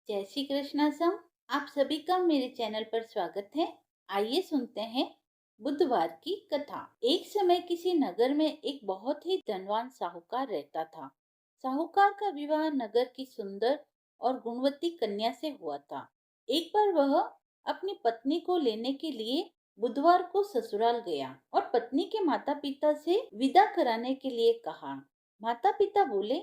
जय श्री कृष्णासम। आप सभी का मेरे चैनल पर स्वागत है। आइए सुनते हैं बुधवार की कथा। एक समय किसी नगर में एक बहुत ही धनवान साहूकार रहता था। साहूकार का विवाह नगर की सुंदर और गुणवती कन्या से हुआ था। एक बार वह अपनी पत्नी को लेने के लिए बुधवार को ससुराल गया और पत्नी के माता पिता से विदा कराने के लिए कहा। माता पिता बोले,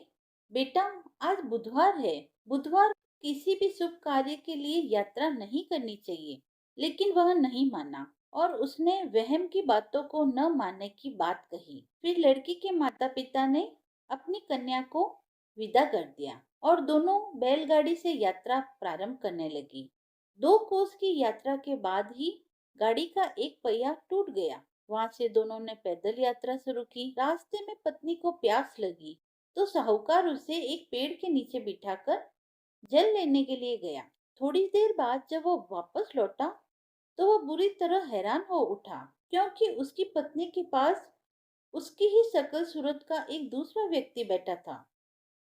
बेटा, आज बुधवार है। बुधवार किसी भी शुभ कार्य के लिए यात्रा नहीं करनी चाहिए। लेकिन वह नहीं माना और उसने वहम की बातों को न मानने की बात कही। फिर लड़की के माता पिता ने अपनी कन्या को विदा कर दिया और दोनों बैलगाड़ी से यात्रा प्रारंभ करने लगी। 2 कोस की यात्रा के बाद ही गाड़ी का एक पहिया टूट गया। वहां से दोनों ने पैदल यात्रा शुरू की। रास्ते में पत्नी को प्यास लगी तो साहूकार उसे एक पेड़ के नीचे बिठाकर जल लेने के लिए गया। थोड़ी देर बाद जब वो वापस लौटा तो वह बुरी तरह हैरान हो उठा, क्योंकि उसकी पत्नी के पास उसकी ही शकल सूरत का एक दूसरा व्यक्ति बैठा था।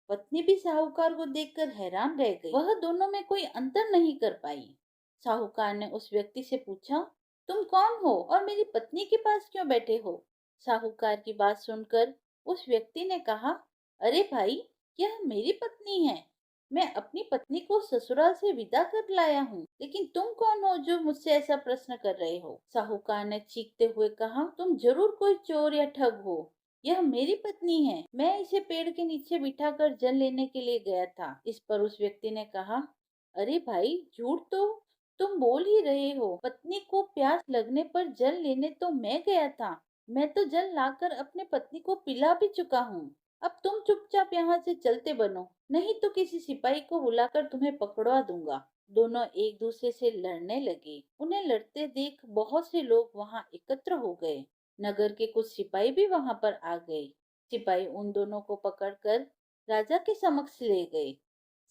पत्नी भी साहूकार को देखकर हैरान रह गई। वह दोनों में कोई अंतर नहीं कर पाई। साहूकार ने उस व्यक्ति से पूछा, तुम कौन हो और मेरी पत्नी के पास क्यों बैठे हो? साहूकार की बात सुनकर उस व्यक्ति ने कहा, अरे भाई, यह मेरी पत्नी है। मैं अपनी पत्नी को ससुराल से विदा कर लाया हूँ। लेकिन तुम कौन हो जो मुझसे ऐसा प्रश्न कर रहे हो? साहूकार ने चीखते हुए कहा, तुम जरूर कोई चोर या ठग हो। यह मेरी पत्नी है। मैं इसे पेड़ के नीचे बिठाकर जल लेने के लिए गया था। इस पर उस व्यक्ति ने कहा, अरे भाई, झूठ तो तुम बोल ही रहे हो। पत्नी को प्यास लगने पर जल लेने तो मैं गया था। मैं तो जल लाकर अपने पत्नी को पिला भी चुका हूँ। अब तुम चुपचाप यहाँ से चलते बनो, नहीं तो किसी सिपाही को बुलाकर तुम्हें पकड़वा दूंगा। दोनों एक दूसरे से लड़ने लगे। उन्हें लड़ते देख बहुत से लोग वहाँ एकत्र हो गए। नगर के कुछ सिपाही भी वहां पर आ गए। सिपाही उन दोनों को पकड़कर राजा के समक्ष ले गए।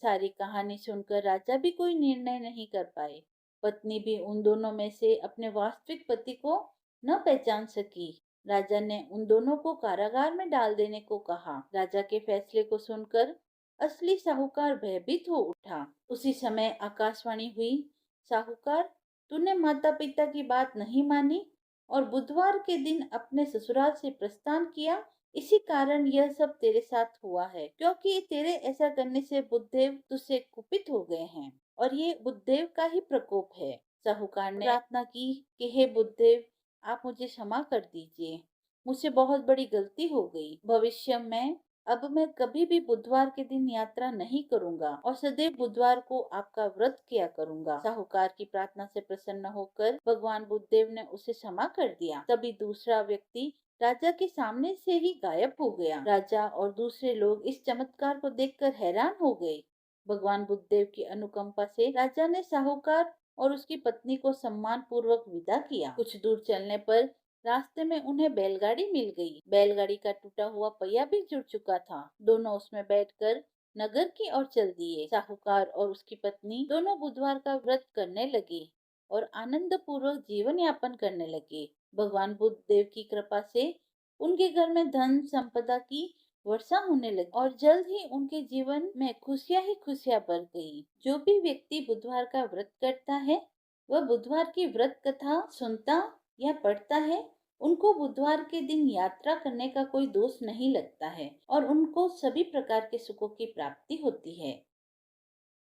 सारी कहानी सुनकर राजा भी कोई निर्णय नहीं कर पाए। पत्नी भी उन दोनों में से अपने वास्तविक पति को न पहचान सकी। राजा ने उन दोनों को कारागार में डाल देने को कहा। राजा के फैसले को सुनकर असली साहूकार भयभीत हो उठा। उसी समय आकाशवाणी हुई, साहूकार, तूने माता पिता की बात नहीं मानी और बुधवार के दिन अपने ससुराल से प्रस्थान किया। इसी कारण यह सब तेरे साथ हुआ है, क्योंकि तेरे ऐसा करने से बुद्धदेव तुझसे कुपित हो गए हैं और ये बुद्धदेव का ही प्रकोप है। साहूकार ने प्रार्थना की कि हे बुद्धदेव, आप मुझे क्षमा कर दीजिए। मुझसे बहुत बड़ी गलती हो गई। भविष्य में अब मैं कभी भी बुधवार के दिन यात्रा नहीं करूंगा और सदैव बुधवार को आपका व्रत किया करूंगा। साहूकार की प्रार्थना से प्रसन्न होकर भगवान बुद्धदेव ने उसे क्षमा कर दिया। तभी दूसरा व्यक्ति राजा के सामने से ही गायब हो गया। राजा और दूसरे लोग इस चमत्कार को देखकर हैरान हो गए। भगवान बुद्धदेव की अनुकंपा से राजा ने साहूकार और उसकी पत्नी को सम्मान पूर्वक विदा किया। कुछ दूर चलने पर रास्ते में उन्हें बैलगाड़ी मिल गई। बैलगाड़ी का टूटा हुआ पहिया भी जुड़ चुका था। दोनों उसमें बैठकर नगर की ओर चल दिए। साहूकार और उसकी पत्नी दोनों बुधवार का व्रत करने लगे और आनंद पूर्वक जीवन यापन करने लगे। भगवान बुद्ध देव की कृपा से उनके घर में धन संपदा की वर्षा होने लगी और जल्द ही उनके जीवन में खुशियां ही खुशियां भर गई। जो भी व्यक्ति बुधवार का व्रत करता है, वह बुधवार की व्रत कथा सुनता या पढ़ता है, उनको बुधवार के दिन यात्रा करने का कोई दोष नहीं लगता है और उनको सभी प्रकार के सुखों की प्राप्ति होती है।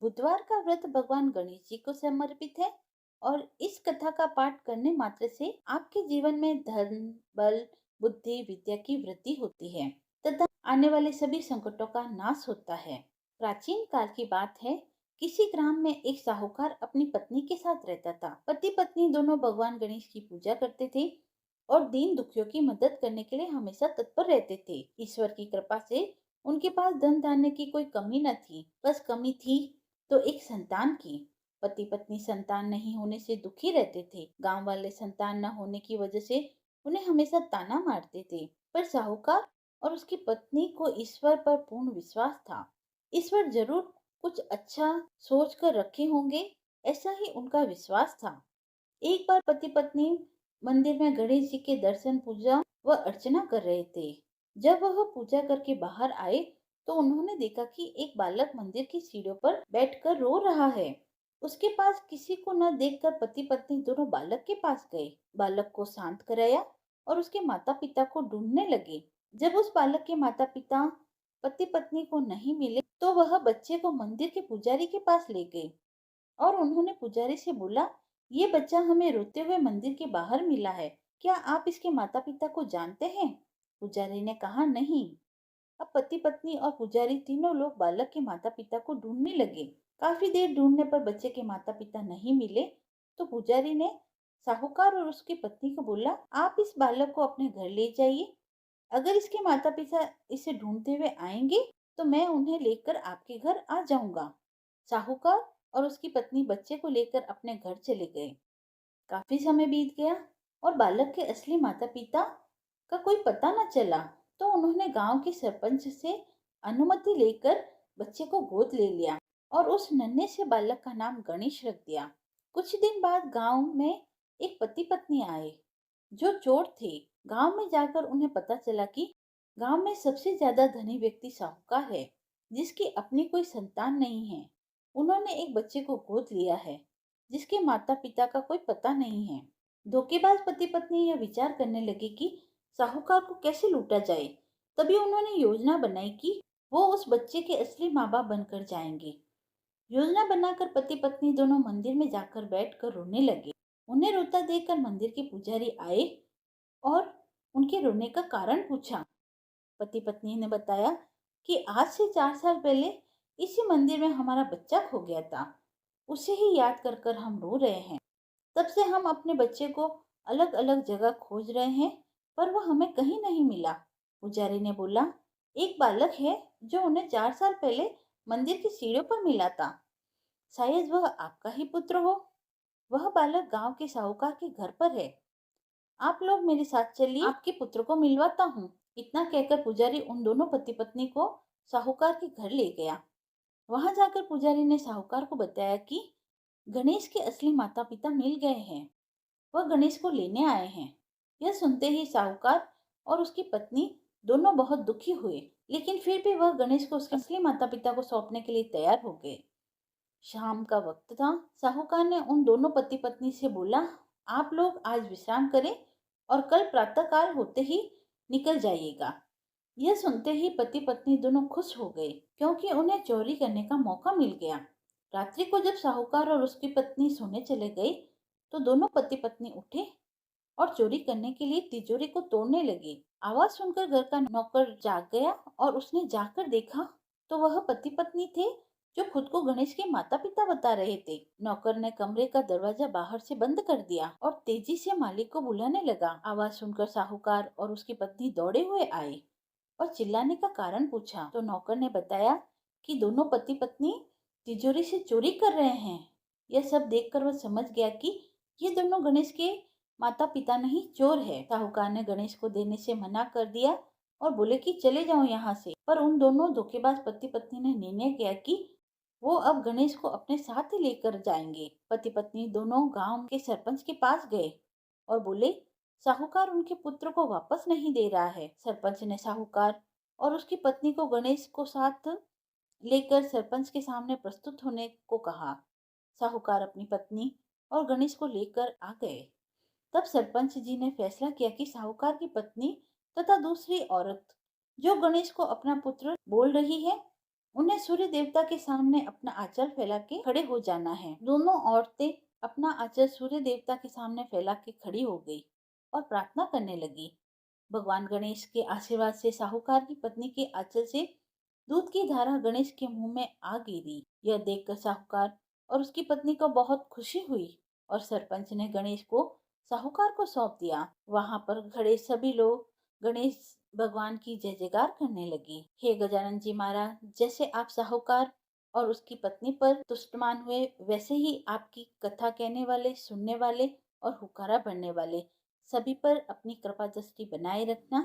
बुधवार का व्रत भगवान गणेश जी को समर्पित है और इस कथा का पाठ करने मात्र से आपके जीवन में धन, बल, बुद्धि, विद्या की वृद्धि होती है तथा आने वाले सभी संकटों का नाश होता है। प्राचीन काल की बात है। किसी ग्राम में एक साहूकार अपनी पत्नी के साथ रहता था। पति पत्नी दोनों भगवान गणेश की पूजा करते थे और दीन दुखियों की मदद करने के लिए हमेशा तत्पर रहते थे। ईश्वर की कृपा से उनके पास धन धान्य की कोई कमी न थी। बस कमी थी तो एक संतान की। पति पत्नी संतान नहीं होने से दुखी रहते थे। गांव वाले संतान न होने की वजह से उन्हें हमेशा ताना मारते थे। पर साहूकार और उसकी पत्नी को ईश्वर पर पूर्ण विश्वास था। ईश्वर जरूर कुछ अच्छा सोच कर रखे होंगे, ऐसा ही उनका विश्वास था। एक बार पति पत्नी मंदिर में गणेश जी के दर्शन, पूजा व अर्चना कर रहे थे। जब वह पूजा करके बाहर आए तो उन्होंने देखा कि एक बालक मंदिर की सीढ़ियों पर बैठकर रो रहा है। उसके पास किसी को न देखकर पति पत्नी दोनों बालक के पास गए, बालक को शांत कराया और उसके माता पिता को ढूंढने लगे। जब उस बालक के माता पिता पति पत्नी को नहीं मिले तो वह बच्चे को मंदिर के पुजारी के पास ले गए और उन्होंने पुजारी से बोला, ये बच्चा हमें रोते हुए मंदिर के बाहर मिला है, क्या आप इसके माता पिता को जानते हैं? पुजारी ने कहा, नहीं। अब पति पत्नी और पुजारी तीनों लोग बालक के माता पिता को ढूंढने लगे। काफी देर ढूंढने पर बच्चे के माता पिता नहीं मिले तो पुजारी ने साहूकार और उसकी पत्नी को बोला, आप इस बालक को अपने घर ले जाइए। अगर इसके माता पिता इसे ढूंढते हुए आएंगे तो मैं उन्हें लेकर आपके घर आ जाऊंगा। साहूकार और उसकी पत्नी बच्चे को लेकर अपने घर चले गए। काफी समय बीत गया और बालक के असली माता पिता का कोई पता न चला, तो उन्होंने गांव के सरपंच से अनुमति लेकर बच्चे को गोद ले लिया और उस नन्हे से बालक का नाम गणेश रख दिया। कुछ दिन बाद गांव में एक पति पत्नी आए जो चोर थे। गांव में जाकर उन्हें पता चला कि गांव में सबसे ज्यादा धनी व्यक्ति साहूकार है, जिसकी अपनी कोई संतान नहीं है। उन्होंने एक बच्चे को गोद लिया है जिसके माता पिता का कोई पता नहीं है। धोखेबाज पति पत्नी यह विचार करने लगे कि साहूकार को कैसे लूटा जाए। तभी उन्होंने योजना बनाई कि वो उस बच्चे के असली माँ बाप बनकर जाएंगे। योजना बनाकर पति पत्नी दोनों मंदिर में जाकर बैठकर रोने लगे। उन्हें रोता देखकर मंदिर के पुजारी आए और उनके रोने का कारण पूछा। पति पत्नी ने बताया कि आज से 4 साल पहले इसी मंदिर में हमारा बच्चा खो गया था। उसे ही याद कर कर हम रो रहे हैं। तब से हम अपने बच्चे को अलग अलग जगह खोज रहे हैं पर वह हमें कहीं नहीं मिला। पुजारी ने बोला, एक बालक है जो उन्हें 4 साल पहले मंदिर की सीढ़ियों पर मिला था। शायद वह आपका ही पुत्र हो। वह बालक गांव के साहूकार के घर पर है। आप लोग मेरे साथ चलिए, आपके पुत्र को मिलवाता हूँ। इतना कहकर पुजारी उन दोनों पति पत्नी को साहूकार के घर ले गया। वहां जाकर पुजारी ने साहूकार को बताया कि गणेश के असली माता पिता मिल गए हैं। वह गणेश को लेने आए हैं। यह सुनते ही साहूकार और उसकी पत्नी दोनों बहुत दुखी हुए, लेकिन फिर भी वह गणेश को उसके असली माता पिता को सौंपने के लिए तैयार हो गए। शाम का वक्त था। साहूकार ने उन दोनों पति पत्नी से बोला, आप लोग आज विश्राम करें और कल प्रातःकाल होते ही निकल जाइएगा। यह सुनते ही पति पत्नी दोनों खुश हो गए क्योंकि उन्हें चोरी करने का मौका मिल गया। रात्रि को जब साहूकार और उसकी पत्नी सोने चले गए तो दोनों पति पत्नी उठे और चोरी करने के लिए तिजोरी को तोड़ने लगे। आवाज सुनकर घर का नौकर जाग गया और उसने जाकर देखा तो वह पति पत्नी थे जो खुद को गणेश के माता पिता बता रहे थे। नौकर ने कमरे का दरवाजा बाहर से बंद कर दिया और तेजी से मालिक को बुलाने लगा। आवाज सुनकर साहूकार और उसकी पत्नी दौड़े हुए आए और चिल्लाने का कारण पूछा तो नौकर ने बताया कि दोनों पति पत्नी तिजोरी से चोरी कर रहे हैं। यह सब देखकर वह समझ गया कि ये दोनों गणेश के माता पिता नहीं, चोर है। साहूकार ने गणेश को देने से मना कर दिया और बोले कि चले जाओ यहाँ से। पर उन दोनों धोखेबाज पति पत्नी ने निर्णय किया कि वो अब गणेश को अपने साथ ही लेकर जाएंगे। पति पत्नी दोनों गांव के सरपंच के पास गए और बोले, साहूकार उनके पुत्र को वापस नहीं दे रहा है। सरपंच ने साहूकार और उसकी पत्नी को गणेश को साथ लेकर सरपंच के सामने प्रस्तुत होने को कहा। साहूकार अपनी पत्नी और गणेश को लेकर आ गए। तब सरपंच जी ने फैसला किया कि साहूकार की पत्नी तथा दूसरी औरत जो गणेश को अपना पुत्र बोल रही है, उन्हें सूर्य देवता के सामने अपना आंचल फैला के खड़े हो जाना है। दोनों औरतें अपना आंचल सूर्य देवता के सामने फैला के खड़ी हो गई और प्रार्थना करने लगी। भगवान गणेश के आशीर्वाद से साहूकार की पत्नी के आंचल से दूध की धारा गणेश के मुंह में आ गिरी। यह देखकर साहूकार और उसकी पत्नी को बहुत खुशी हुई और सरपंच ने गणेश को साहूकार को सौंप दिया। वहां पर खड़े सभी लोग गणेश भगवान की जय जयकार करने लगे। हे गजानन जी महाराज, जैसे आप साहूकार और उसकी पत्नी पर तुष्टमान हुए, वैसे ही आपकी कथा कहने वाले, सुनने वाले और हुक्कारा भरने वाले सभी पर अपनी कृपा दृष्टि बनाए रखना।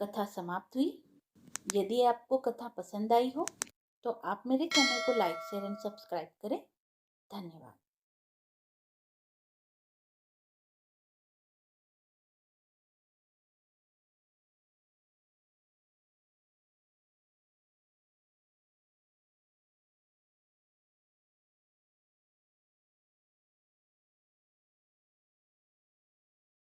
कथा समाप्त हुई। यदि आपको कथा पसंद आई हो तो आप मेरे चैनल को लाइक, शेयर एंड सब्सक्राइब करें। धन्यवाद।